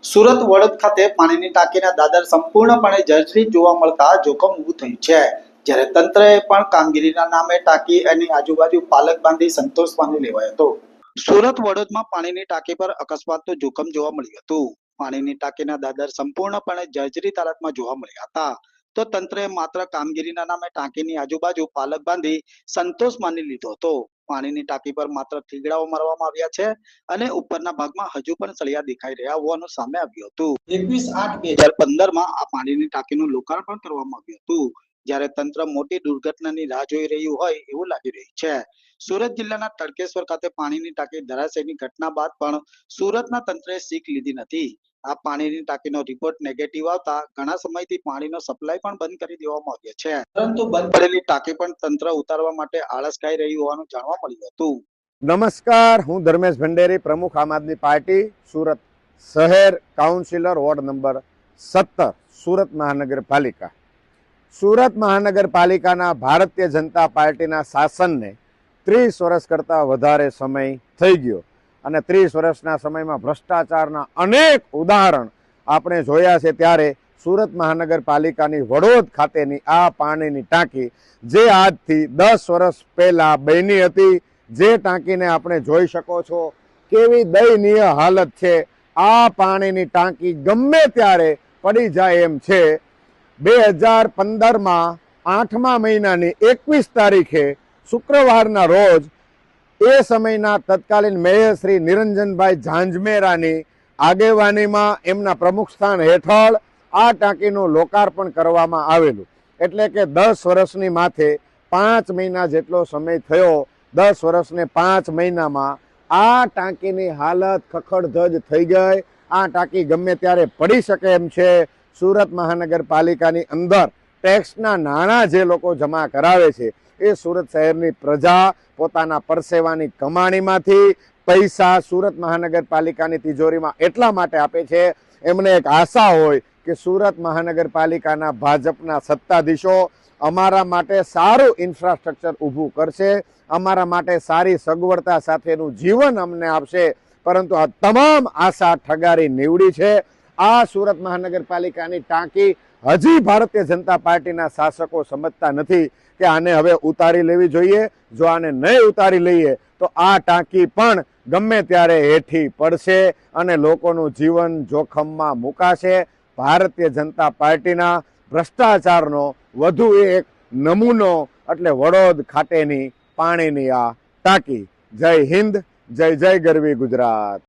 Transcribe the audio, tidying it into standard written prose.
સુરત વડોદ ખાતે પાણીની ટાંકીના દાદર સંપૂર્ણપણે જર્જરિત જોવા મળતા જોખમ ઊભું થયું છે, જ્યારે તંત્રએ પણ કામગીરીના નામે ટાંકી અને આજુબાજુ પાલક બાંધી સંતોષ માની લેવાયો હતો. સુરત વડોદમાં પાણીની ટાંકી પર અકસ્માતનું જોખમ જોવા મળ્યું હતું. પાણીની ટાંકીના દાદર સંપૂર્ણપણે જર્જરિત હાલતમાં જોવા મળ્યા હતા, તો તંત્રએ માત્ર કામગીરીના નામે ટાંકીની આજુબાજુ પાલક બાંધી સંતોષ માની લીધો હતો. પાણીની ટાંકી પર માત્ર થીગડાઓ મારવામાં આવ્યા છે અને ઉપરના ભાગમાં હજુ પણ સળિયા દેખાઈ રહ્યા હોવાનું સામે આવ્યું હતું. 21/8/2015માં આ પાણીની ટાંકીનું લોકાર્પણ કરવામાં આવ્યું હતું, જ્યારે તંત્ર મોટી દુર્ઘટનાની રાહ જોઈ રહ્યું હોય એવું લાગી રહ્યું છે. સુરત જિલ્લાના તડકેશ્વર ખાતે પાણીની ટાંકી ધરાશયની ઘટના બાદ પણ સુરતના તંત્રએ શીખ લીધી નથી. આ પાણીની ટાંકીનો રિપોર્ટ નેગેટિવ આવતા ઘણા સમયથી પાણીનો સપ્લાય પણ બંધ કરી દેવામાં આવ્યો છે, પરંતુ બંધ પડેલી ટાંકી પણ તંત્ર ઉતારવા માટે આળસ ખાઈ રહ્યું હોવાનું જાણવા મળ્યું હતું. નમસ્કાર, હું ધર્મેશ ભંડેરી, પ્રમુખ આમ આદમી પાર્ટી, સુરત શહેર કાઉન્સિલર, વોર્ડ નંબર 17, સુરત મહાનગરપાલિકા. સુરત મહાનગરપાલિકાના ભારતીય જનતા પાર્ટીના શાસનને 30 વર્ષ કરતાં વધારે સમય થઈ ગયો અને 30 વર્ષના સમયમાં ભ્રષ્ટાચારના અનેક ઉદાહરણ આપણે જોયા છે. ત્યારે સુરત મહાનગરપાલિકાની વડોદ ખાતેની આ પાણીની ટાંકી જે આજથી 10 વર્ષ પહેલા બની હતી, જે ટાંકીને આપણે જોઈ શકો છો કેવી દયનીય હાલત છે. આ પાણીની ટાંકી ગમે ત્યારે પડી જાય એમ છે. 2015માં 8મા મહિનાની 21 તારીખે શુક્રવારના રોજ એ સમયના તત્કાલીન મેયર શ્રી નિરંજનભાઈ ઝાંઝમેરાની આગેવાનીમાં એમના પ્રમુખ સ્થાન હેઠળ આ ટાંકીનું લોકાર્પણ કરવામાં આવેલું. એટલે કે 10 વર્ષની માથે 5 મહિના જેટલો સમય થયો. 10 વર્ષને 5 મહિનામાં આ ટાંકીની હાલત ખખડધજ થઈ ગઈ. આ ટાંકી ગમે ત્યારે પડી શકે એમ છે. સુરત મહાનગરપાલિકાની અંદર ટેક્સના નાણાં જે લોકો જમા કરાવે છે એ સુરત શહેરની પ્રજા પોતાના પરસેવાની કમાણીમાંથી પૈસા સુરત મહાનગરપાલિકાની તિજોરીમાં એટલા માટે આપે છે, એમને એક આશા હોય કે સુરત મહાનગરપાલિકાના ભાજપના સત્તાધીશો અમારા માટે સારું ઇન્ફ્રાસ્ટ્રક્ચર ઊભું કરશે, અમારા માટે સારી સગવડતા સાથેનું જીવન અમને આપશે. પરંતુ આ તમામ આશા ઠગારી નીવડી છે. આ સુરત મહાનગરપાલિકાની ટાંકી હજી ભારતીય જનતા પાર્ટીના શાસકો સમજતા નથી કે આને હવે ઉતારી લેવી જોઈએ. જો આને નહીં ઉતારી લઈએ તો આ ટાંકી પણ ગમે ત્યારે હેઠી પડશે અને લોકોનું જીવન જોખમમાં મુકાશે. ભારતીય જનતા પાર્ટીના ભ્રષ્ટાચારનો વધુ એક નમૂનો એટલે વડોદ ખાતેની પાણીની આ ટાંકી. જય હિન્દ, જય જય ગરવી ગુજરાત.